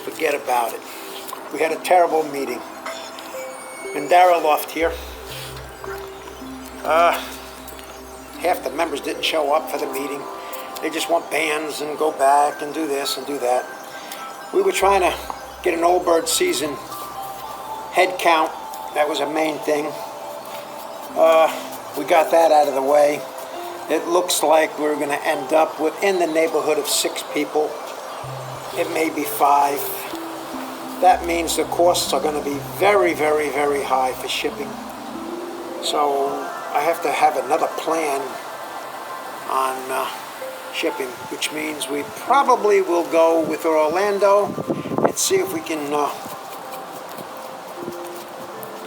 Forget about it. We had a terrible meeting. Mandara Loft here. Half the members didn't show up for the meeting. They just want bands and go back and do this and do that. We were trying to get an old bird season head count. That was a main thing. We got that out of the way. It looks like we're going to end up within the neighborhood of 6 people. It may be 5. That means the costs are going to be very, very, very high for shipping. So I have to have another plan on shipping, which means we probably will go with Orlando and see if we can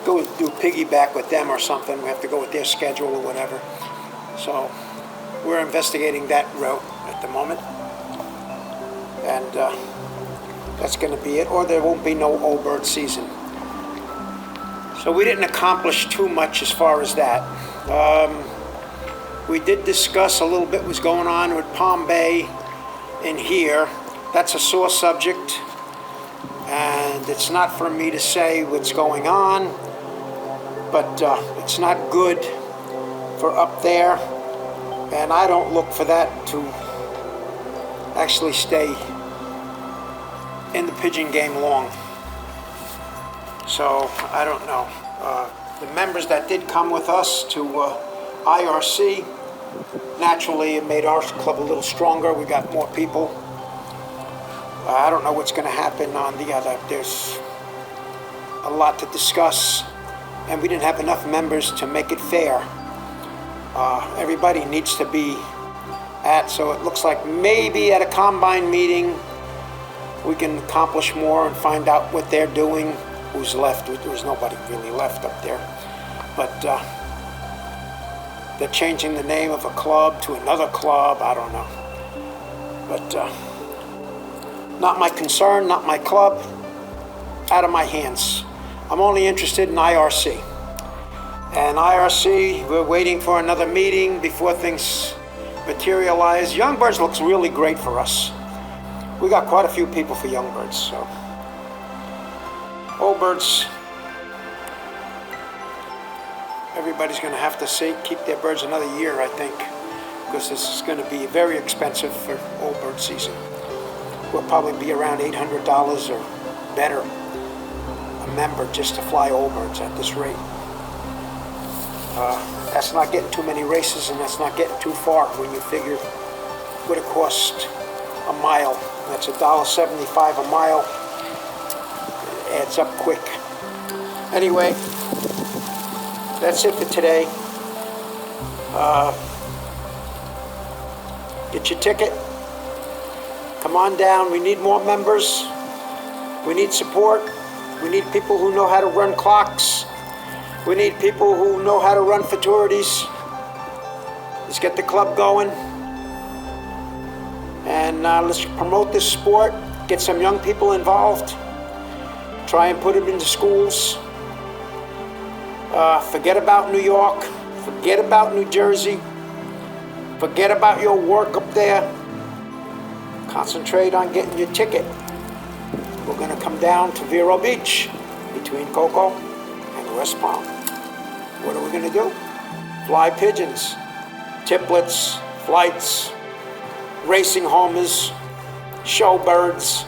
go do piggyback with them or something. We have to go with their schedule or whatever. So we're investigating that route at the moment. And that's going to be it, or there won't be no old bird season. So we didn't accomplish too much as far as that. We did discuss a little bit what's going on with Palm Bay in here. That's a sore subject, and it's not for me to say what's going on, but it's not good for up there, and I don't look for that to actually stay in the pigeon game long. So I don't know. The members that did come with us to IRC, naturally it made our club a little stronger. We got more people. I don't know what's going to happen on the other. There's a lot to discuss, and we didn't have enough members to make it fair. Everybody needs to be at, so it looks like maybe at a combine meeting we can accomplish more and find out what they're doing, who's left. There was nobody really left up there. But they're changing the name of a club to another club, I don't know. But not my concern, not my club, out of my hands. I'm only interested in IRC. And IRC, we're waiting for another meeting before things materialize. Youngbirds looks really great for us. We got quite a few people for Youngbirds, so. Old birds, everybody's going to have to keep their birds another year, I think, because this is going to be very expensive for old bird season. We'll probably be around $800 or better a member just to fly old birds at this rate. That's not getting too many races, and that's not getting too far when you figure what it costs a mile. That's $1.75 a mile. It adds up quick. Anyway, that's it for today. Get your ticket. Come on down. We need more members. We need support. We need people who know how to run clocks. We need people who know how to run fraternities. Let's get the club going. And let's promote this sport. Get some young people involved. Try and put them into schools. Forget about New York. Forget about New Jersey. Forget about your work up there. Concentrate on getting your ticket. We're going to come down to Vero Beach between Cocoa and West Palm. What are we going to do? Fly pigeons, tiplets, flights, racing homers, show birds.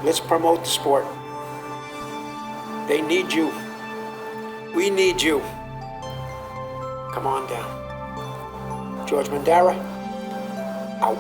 Let's promote the sport. They need you. We need you. Come on down. George Mandara, out.